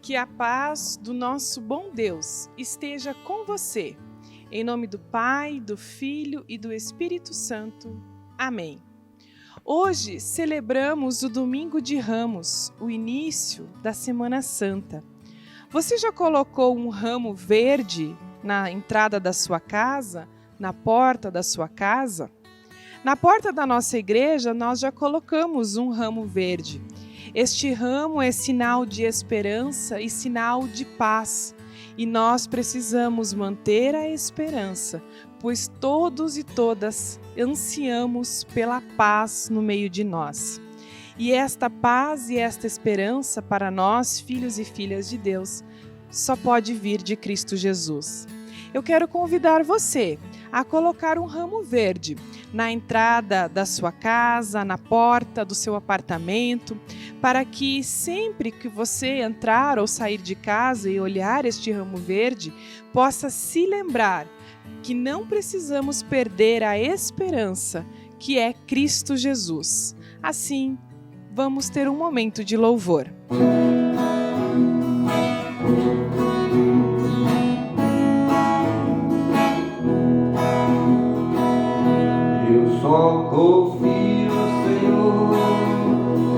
Que a paz do nosso bom Deus esteja com você. Em nome do Pai, do Filho e do Espírito Santo. Amém. Hoje celebramos o Domingo de Ramos, o início da Semana Santa. Você já colocou um ramo verde na entrada da sua casa, na porta da sua casa? Na porta da nossa igreja, nós já colocamos um ramo verde. Este ramo é sinal de esperança e sinal de paz. E nós precisamos manter a esperança, pois todos e todas ansiamos pela paz no meio de nós. E esta paz e esta esperança para nós, filhos e filhas de Deus, só pode vir de Cristo Jesus. Eu quero convidar você a colocar um ramo verde na entrada da sua casa, na porta do seu apartamento, para que sempre que você entrar ou sair de casa e olhar este ramo verde, possa se lembrar que não precisamos perder a esperança, que é Cristo Jesus. Assim, vamos ter um momento de louvor. Só confio no Senhor,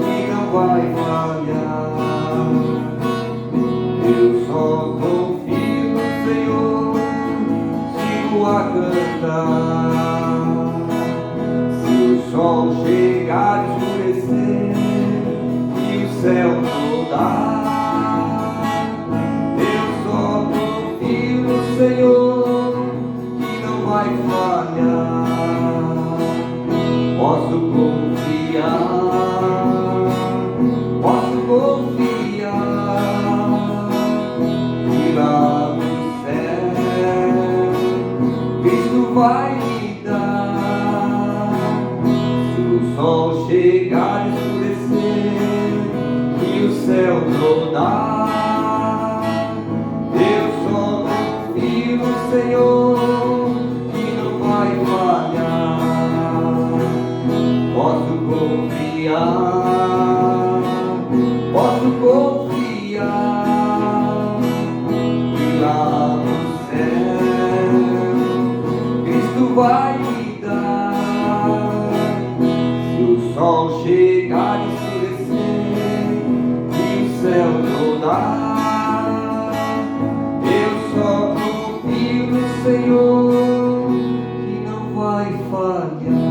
que não vai falhar. Eu só confio no Senhor, sigo a cantar. Se o sol chegar a escurecer e o céu mudar, eu só confio no Senhor, que não vai falhar. Posso confiar que lá no céu Cristo vai me dar. Se o sol chegar a escurecer e o céu rodar, eu só confio no Senhor, que não vai falhar. Posso confiar que lá no céu Cristo vai me dar. Se o sol chegar a escurecer e o céu rodar, eu só confio no Senhor, que não vai falhar.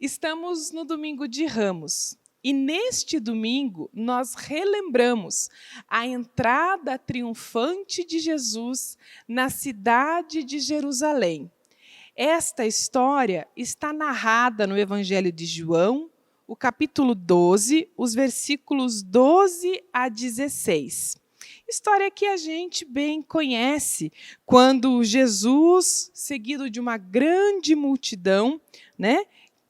Estamos no Domingo de Ramos e neste domingo nós relembramos a entrada triunfante de Jesus na cidade de Jerusalém. Esta história está narrada no Evangelho de João, o capítulo 12, os versículos 12 a 16. História que a gente bem conhece, quando Jesus, seguido de uma grande multidão,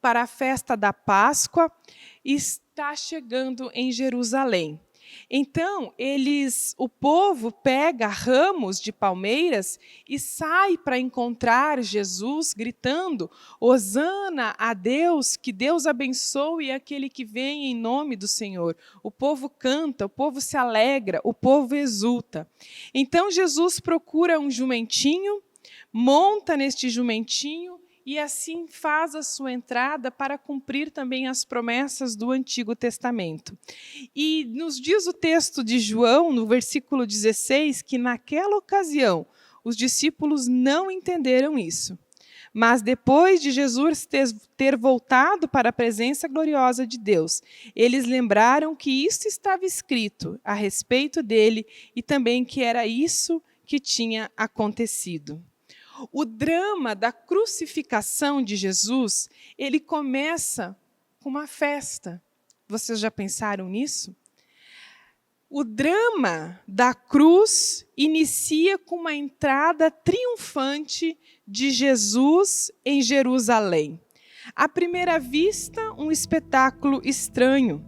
para a festa da Páscoa, está chegando em Jerusalém. Então, o povo pega ramos de palmeiras e sai para encontrar Jesus, gritando: Hosana a Deus, que Deus abençoe aquele que vem em nome do Senhor. O povo canta, o povo se alegra, o povo exulta. Então, Jesus procura um jumentinho, monta neste jumentinho, e assim faz a sua entrada para cumprir também as promessas do Antigo Testamento. E nos diz o texto de João, no versículo 16, que naquela ocasião os discípulos não entenderam isso. Mas depois de Jesus ter voltado para a presença gloriosa de Deus, eles lembraram que isso estava escrito a respeito dele e também que era isso que tinha acontecido. O drama da crucificação de Jesus, ele começa com uma festa. Vocês já pensaram nisso? O drama da cruz inicia com uma entrada triunfante de Jesus em Jerusalém. À primeira vista, um espetáculo estranho.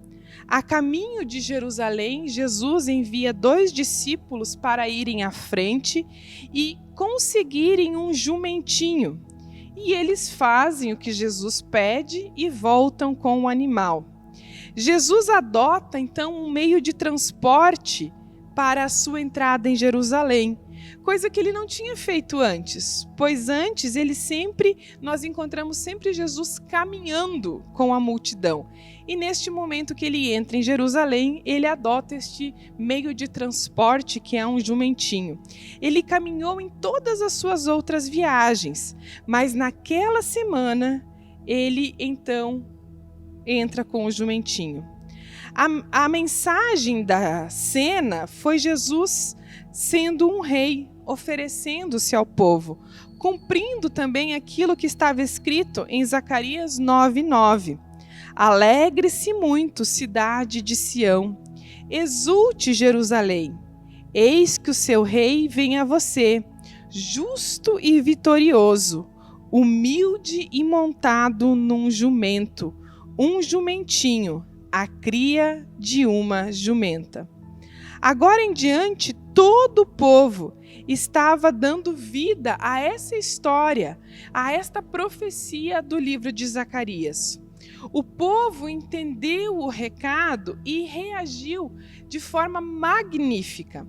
A caminho de Jerusalém, Jesus envia 2 discípulos para irem à frente e conseguirem um jumentinho. E eles fazem o que Jesus pede e voltam com o animal. Jesus adota, então, um meio de transporte para a sua entrada em Jerusalém, coisa que ele não tinha feito antes, pois antes nós encontramos sempre Jesus caminhando com a multidão. E neste momento que ele entra em Jerusalém, ele adota este meio de transporte que é um jumentinho. Ele caminhou em todas as suas outras viagens, mas naquela semana ele então entra com o jumentinho. A mensagem da cena foi Jesus sendo um rei, oferecendo-se ao povo, cumprindo também aquilo que estava escrito em Zacarias 9:9. Alegre-se muito, cidade de Sião, exulte Jerusalém, eis que o seu rei vem a você, justo e vitorioso, humilde e montado num jumento, um jumentinho, a cria de uma jumenta. Agora em diante, todo o povo estava dando vida a essa história, a esta profecia do livro de Zacarias. O povo entendeu o recado e reagiu de forma magnífica.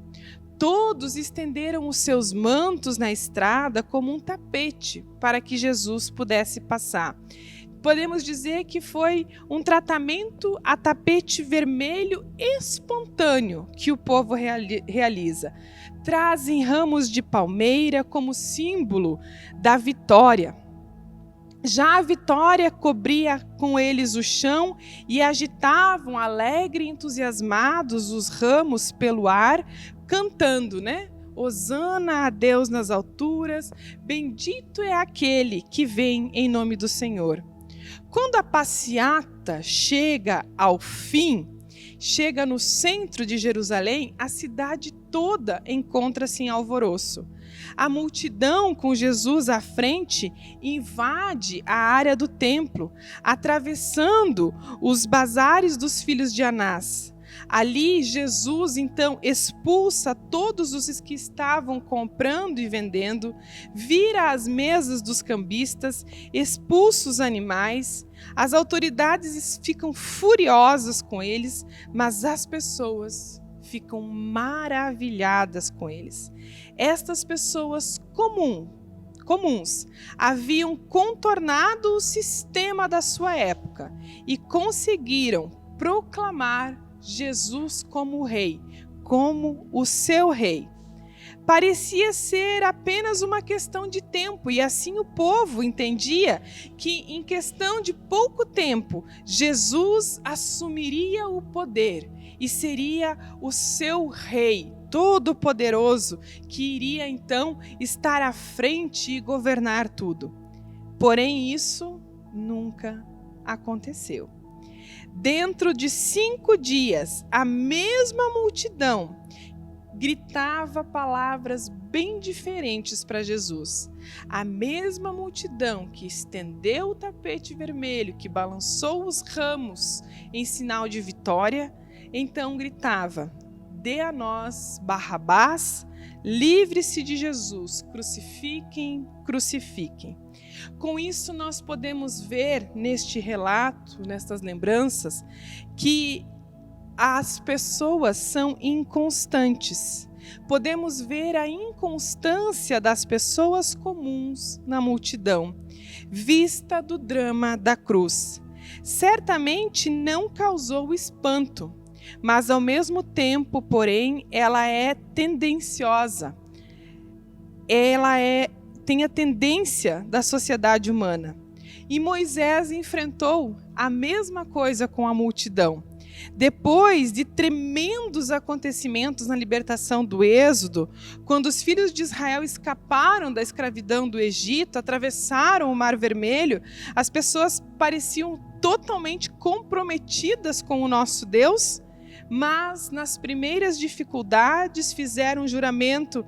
Todos estenderam os seus mantos na estrada como um tapete para que Jesus pudesse passar. Podemos dizer que foi um tratamento a tapete vermelho espontâneo que o povo realiza. Trazem ramos de palmeira como símbolo da vitória. Já a vitória cobria com eles o chão e agitavam alegre e entusiasmados os ramos pelo ar, cantando, Hosana a Deus nas alturas, bendito é aquele que vem em nome do Senhor. Quando a passeata chega ao fim, chega no centro de Jerusalém, a cidade toda encontra-se em alvoroço. A multidão, com Jesus à frente, invade a área do templo, atravessando os bazares dos filhos de Anás. Ali, Jesus, então, expulsa todos os que estavam comprando e vendendo, vira as mesas dos cambistas, expulsa os animais. As autoridades ficam furiosas com eles, mas as pessoas ficam maravilhadas com eles. Estas pessoas comuns haviam contornado o sistema da sua época e conseguiram proclamar Jesus como rei, como o seu rei. Parecia ser apenas uma questão de tempo, e assim o povo entendia que em questão de pouco tempo, Jesus assumiria o poder e seria o seu rei todo-poderoso, que iria então estar à frente e governar tudo. Porém, isso nunca aconteceu. Dentro de 5 dias, a mesma multidão gritava palavras bem diferentes para Jesus. A mesma multidão que estendeu o tapete vermelho, que balançou os ramos em sinal de vitória, então gritava: dê a nós Barrabás, livre-se de Jesus, crucifiquem, crucifiquem. Com isso, nós podemos ver neste relato, nestas lembranças, que as pessoas são inconstantes. Podemos ver a inconstância das pessoas comuns na multidão, vista do drama da cruz. Certamente não causou espanto, mas ao mesmo tempo, porém, ela é tendenciosa. Tem a tendência da sociedade humana. E Moisés enfrentou a mesma coisa com a multidão. Depois de tremendos acontecimentos na libertação do Êxodo, quando os filhos de Israel escaparam da escravidão do Egito, atravessaram o Mar Vermelho, as pessoas pareciam totalmente comprometidas com o nosso Deus, mas nas primeiras dificuldades fizeram um juramento,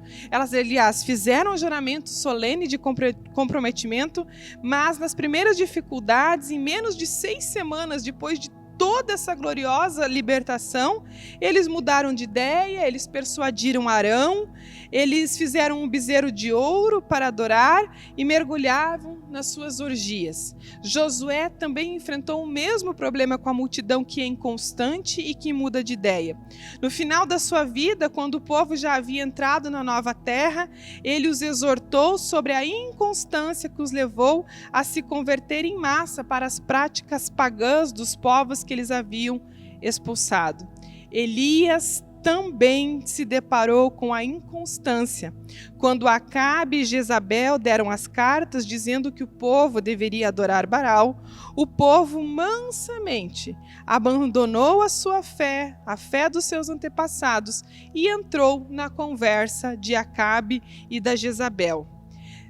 fizeram um juramento solene de comprometimento, mas nas primeiras dificuldades, em menos de 6 semanas depois de toda essa gloriosa libertação, eles mudaram de ideia, eles persuadiram Arão, eles fizeram um bezerro de ouro para adorar e mergulhavam nas suas orgias. Josué também enfrentou o mesmo problema com a multidão, que é inconstante e que muda de ideia. No final da sua vida, quando o povo já havia entrado na nova terra, ele os exortou sobre a inconstância que os levou a se converter em massa para as práticas pagãs dos povos que eles haviam expulsado. Elias também se deparou com a inconstância. Quando Acabe e Jezabel deram as cartas dizendo que o povo deveria adorar Baal, o povo mansamente abandonou a sua fé, a fé dos seus antepassados, e entrou na conversa de Acabe e da Jezabel.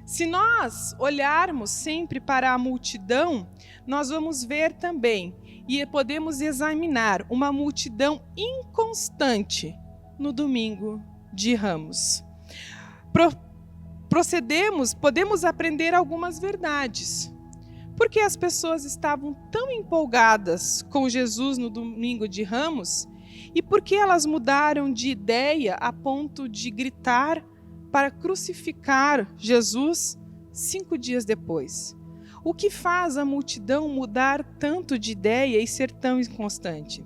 Se nós olharmos sempre para a multidão, nós vamos ver também e podemos examinar uma multidão inconstante no domingo de Ramos. Podemos aprender algumas verdades. Por que as pessoas estavam tão empolgadas com Jesus no domingo de Ramos? E por que elas mudaram de ideia a ponto de gritar para crucificar Jesus 5 dias depois? O que faz a multidão mudar tanto de ideia e ser tão inconstante?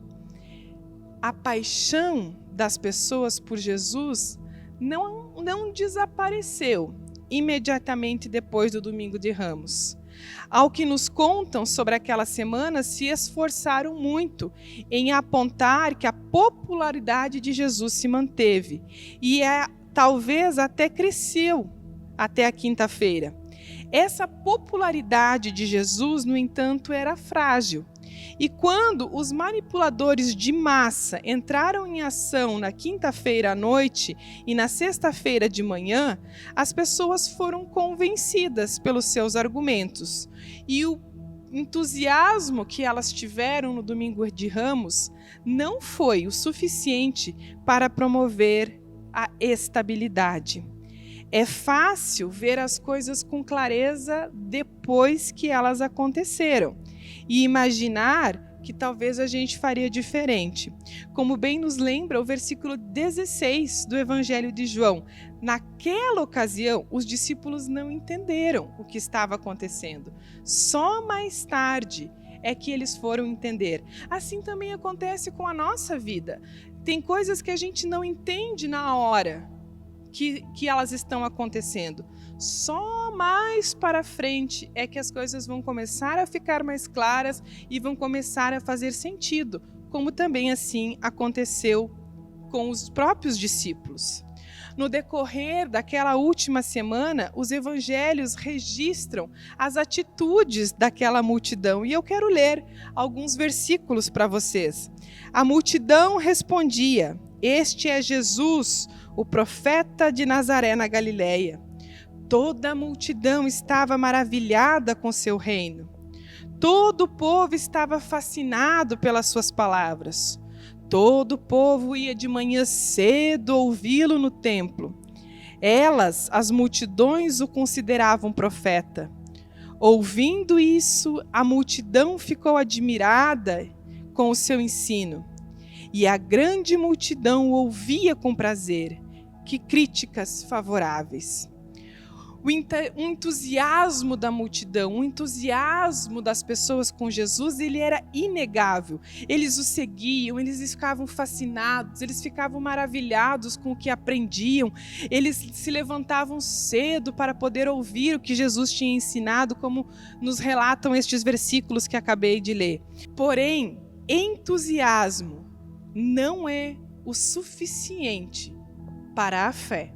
A paixão das pessoas por Jesus não desapareceu imediatamente depois do domingo de Ramos. Ao que nos contam sobre aquela semana, se esforçaram muito em apontar que a popularidade de Jesus se manteve e talvez até cresceu até a quinta-feira. Essa popularidade de Jesus, no entanto, era frágil. E quando os manipuladores de massa entraram em ação na quinta-feira à noite e na sexta-feira de manhã, as pessoas foram convencidas pelos seus argumentos. E o entusiasmo que elas tiveram no domingo de Ramos não foi o suficiente para promover a estabilidade. É fácil ver as coisas com clareza depois que elas aconteceram e imaginar que talvez a gente faria diferente. Como bem nos lembra o versículo 16 do Evangelho de João. Naquela ocasião, os discípulos não entenderam o que estava acontecendo. Só mais tarde é que eles foram entender. Assim também acontece com a nossa vida. Tem coisas que a gente não entende na hora que elas estão acontecendo. Só mais para frente é que as coisas vão começar a ficar mais claras e vão começar a fazer sentido, como também assim aconteceu com os próprios discípulos. No decorrer daquela última semana, os evangelhos registram as atitudes daquela multidão, e eu quero ler alguns versículos para vocês. A multidão respondia: "Este é Jesus, o profeta de Nazaré na Galileia." Toda a multidão estava maravilhada com seu reino. Todo o povo estava fascinado pelas suas palavras. Todo o povo ia de manhã cedo ouvi-lo no templo. Elas, as multidões, o consideravam profeta. Ouvindo isso, a multidão ficou admirada com o seu ensino. E a grande multidão o ouvia com prazer. Que críticas favoráveis! O entusiasmo da multidão, o entusiasmo das pessoas com Jesus, ele era inegável. Eles o seguiam, eles ficavam fascinados, eles ficavam maravilhados com o que aprendiam. Eles se levantavam cedo para poder ouvir o que Jesus tinha ensinado, como nos relatam estes versículos que acabei de ler. Porém, entusiasmo não é o suficiente para a fé.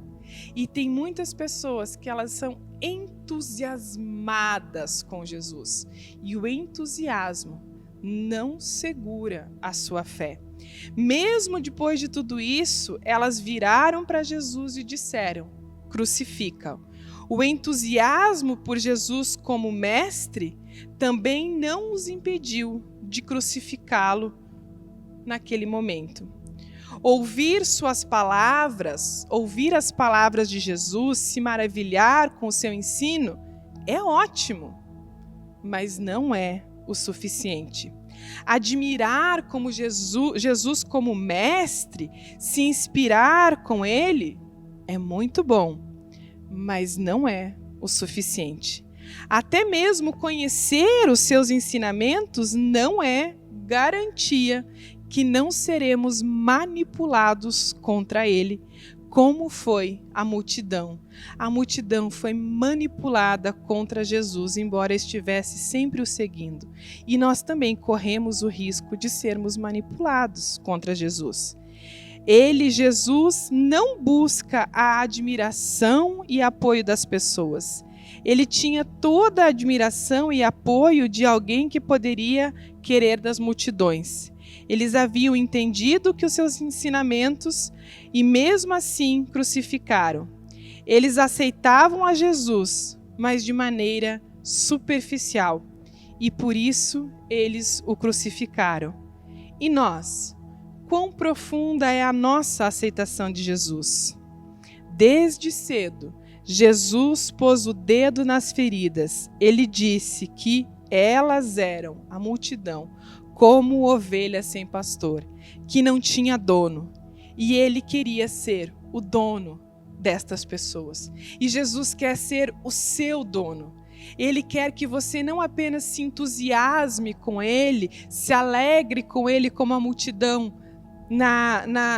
E tem muitas pessoas que elas são entusiasmadas com Jesus. E o entusiasmo não segura a sua fé. Mesmo depois de tudo isso, elas viraram para Jesus e disseram: crucifica-o. O entusiasmo por Jesus como mestre também não os impediu de crucificá-lo naquele momento. Ouvir suas palavras, ouvir as palavras de Jesus, se maravilhar com o seu ensino, é ótimo, mas não é o suficiente. admirar como Jesus como mestre, se inspirar com ele, é muito bom, mas não é o suficiente. Até mesmo conhecer os seus ensinamentos não é garantia que não seremos manipulados contra ele, como foi a multidão. A multidão foi manipulada contra Jesus, embora estivesse sempre o seguindo. E nós também corremos o risco de sermos manipulados contra Jesus. Jesus, não busca a admiração e apoio das pessoas. Ele tinha toda a admiração e apoio de alguém que poderia querer das multidões. Eles haviam entendido que os seus ensinamentos e mesmo assim crucificaram. Eles aceitavam a Jesus, mas de maneira superficial, e por isso eles o crucificaram. E nós? Quão profunda é a nossa aceitação de Jesus? Desde cedo, Jesus pôs o dedo nas feridas. Ele disse que elas eram, a multidão, como ovelha sem pastor, que não tinha dono. E ele queria ser o dono destas pessoas. E Jesus quer ser o seu dono. Ele quer que você não apenas se entusiasme com ele, se alegre com ele como a multidão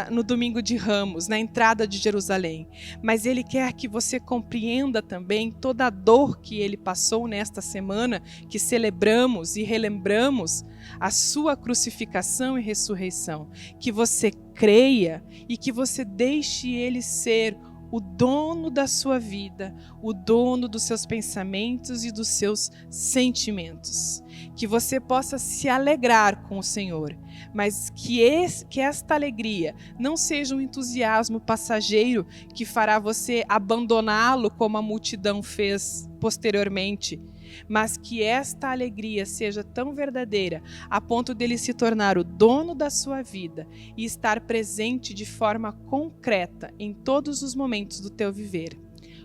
no domingo de Ramos, na entrada de Jerusalém, mas ele quer que você compreenda também toda a dor que ele passou nesta semana, que celebramos e relembramos a sua crucificação e ressurreição, que você creia e que você deixe ele ser o dono da sua vida, o dono dos seus pensamentos e dos seus sentimentos. Que você possa se alegrar com o Senhor, mas que esta alegria não seja um entusiasmo passageiro que fará você abandoná-lo como a multidão fez posteriormente, mas que esta alegria seja tão verdadeira a ponto dele se tornar o dono da sua vida e estar presente de forma concreta em todos os momentos do teu viver.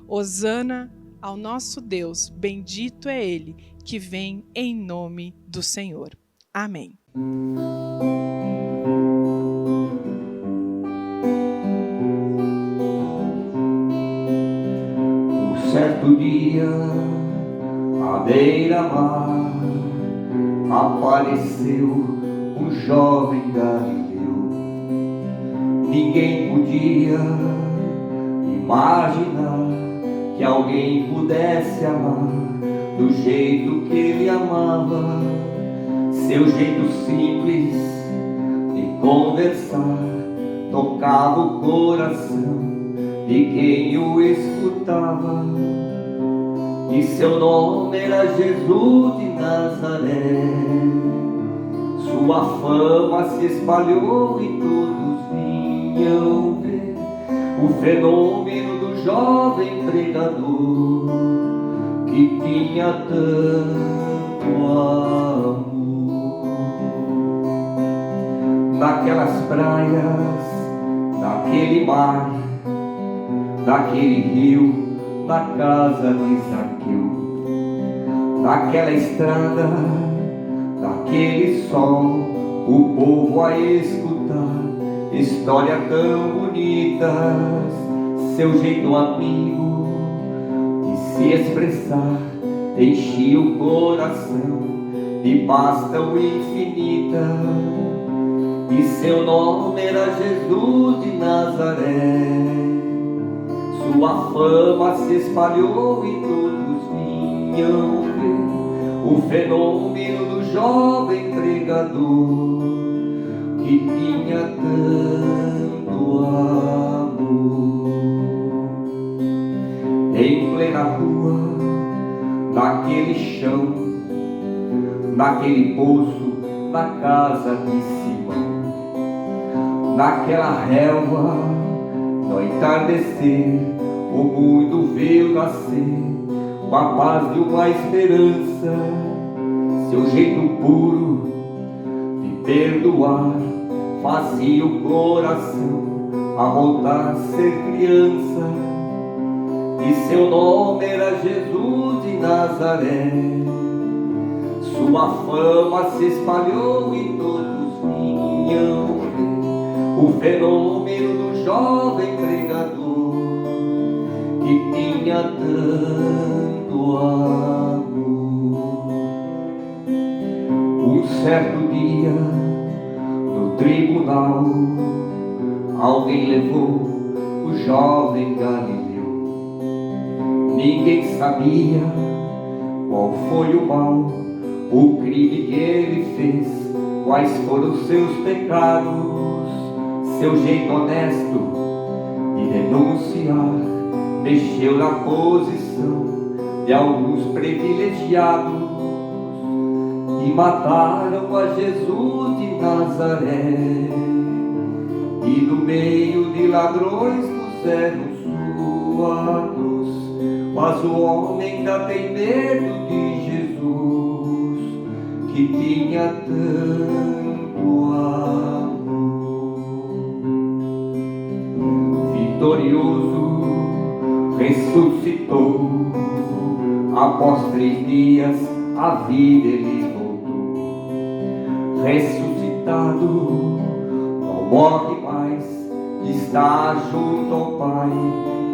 Hosana ao nosso Deus, bendito é Ele que vem em nome do Senhor. Amém. Um certo dia, à beira-mar, apareceu um jovem galileu. Ninguém podia imaginar que alguém pudesse amar do jeito que ele amava. Seu jeito simples de conversar tocava o coração de quem o escutava. E seu nome era Jesus de Nazaré. Sua fama se espalhou e todos vinham ver o fenômeno do jovem pregador que tinha tanto amor. Naquelas praias, naquele mar, naquele rio, na casa de Zaqueu, naquela estrada, naquele sol, o povo a escutar histórias tão bonitas. Seu jeito amigo de se expressar enchia o coração de paz tão infinita. E seu nome era Jesus de Nazaré. Sua fama se espalhou e todos vinham ver o fenômeno do jovem pregador que tinha tanto amor. Em plena rua, naquele chão, naquele poço, na casa de Simão, naquela relva, no entardecer, o mundo veio nascer com a paz de uma esperança. Seu jeito puro de perdoar fazia o coração a voltar a ser criança. E seu nome era Jesus de Nazaré. Sua fama se espalhou e todos vinham ver o fenômeno do jovem pregador que tinha tanto amor. Um certo dia, no tribunal, alguém levou o jovem Galileu. Ninguém sabia qual foi o mal, o crime que ele fez, quais foram seus pecados. Seu jeito honesto de denunciar mexeu na posição de alguns privilegiados e mataram a Jesus de Nazaré. E no meio de ladrões puseram sua cruz. Mas o homem ainda tem medo de Jesus, que tinha tanto amor. Vitorioso ressuscitou, após 3 dias a vida ele voltou. Ressuscitado, não morre mais, está junto ao Pai,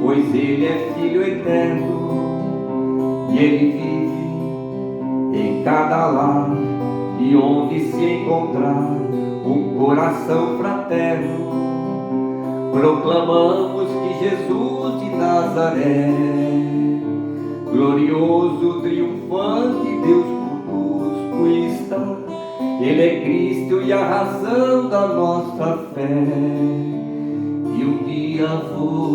pois ele é Filho eterno, e ele vive em cada lar, e onde se encontrar um coração fraterno. Proclamamos que Jesus de Nazaré, glorioso, triunfante, Deus conosco está. Ele é Cristo e a razão da nossa fé, e um dia voltará.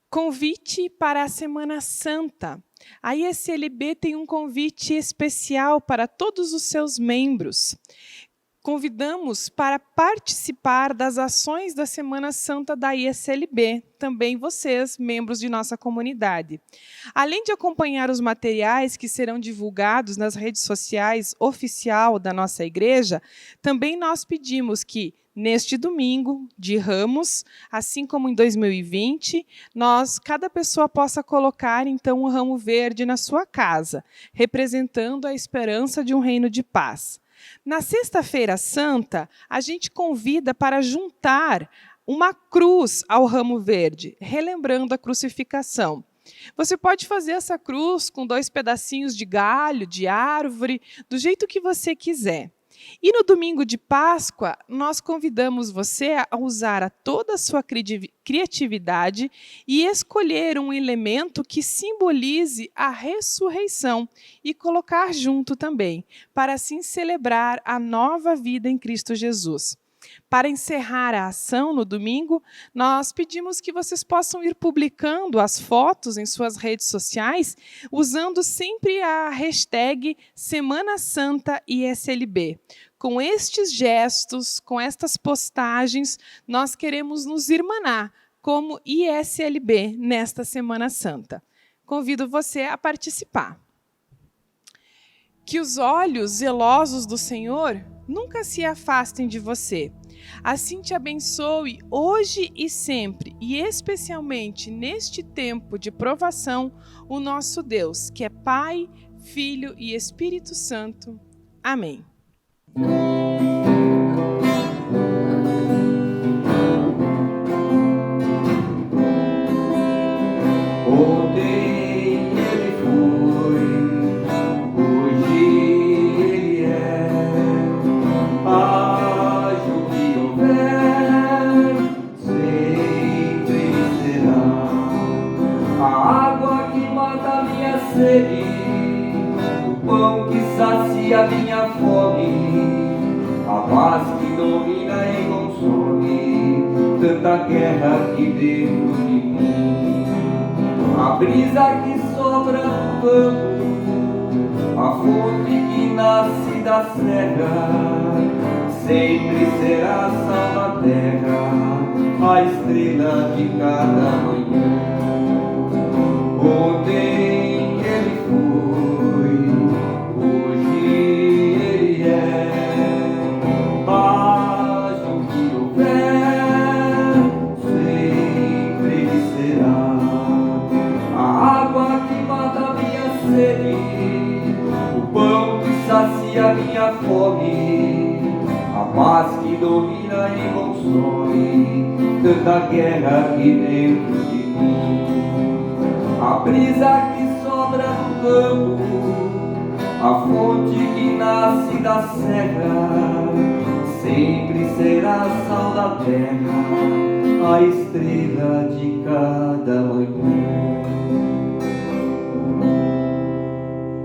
Convite para a Semana Santa. A ISLB tem um convite especial para todos os seus membros. Convidamos para participar das ações da Semana Santa da ISLB, também vocês, membros de nossa comunidade. Além de acompanhar os materiais que serão divulgados nas redes sociais oficial da nossa igreja, também nós pedimos que, neste domingo de Ramos, assim como em 2020, cada pessoa possa colocar, então, um ramo verde na sua casa, representando a esperança de um reino de paz. Na Sexta-feira Santa, a gente convida para juntar uma cruz ao ramo verde, relembrando a crucificação. Você pode fazer essa cruz com 2 pedacinhos de galho, de árvore, do jeito que você quiser. E no domingo de Páscoa, nós convidamos você a usar toda a sua criatividade e escolher um elemento que simbolize a ressurreição e colocar junto também, para assim celebrar a nova vida em Cristo Jesus. Para encerrar a ação no domingo, nós pedimos que vocês possam ir publicando as fotos em suas redes sociais, usando sempre a hashtag Semana Santa ISLB. Com estes gestos, com estas postagens, nós queremos nos irmanar como ISLB nesta Semana Santa. Convido você a participar. Que os olhos zelosos do Senhor nunca se afastem de você. Assim te abençoe hoje e sempre, e especialmente neste tempo de provação, o nosso Deus, que é Pai, Filho e Espírito Santo. Amém. Ontem ele foi, hoje ele é. Haja o que houver, sempre ele será. A água que mata a minha sede, o pão que sacia a minha fome, a paz que domina e consome tanta guerra aqui dentro de mim. A brisa que sopra no campo, a fonte que nasce da serra, sempre será sal na terra, a estrela de cada manhã. Ontem ele foi, hoje ele é. Haja o que houver, sempre ele minha fome, a paz que domina e consome tanta guerra aqui dentro de mim. A brisa que sobra no campo, a fonte que nasce da serra, sempre será sal da terra, a estrela de cada manhã.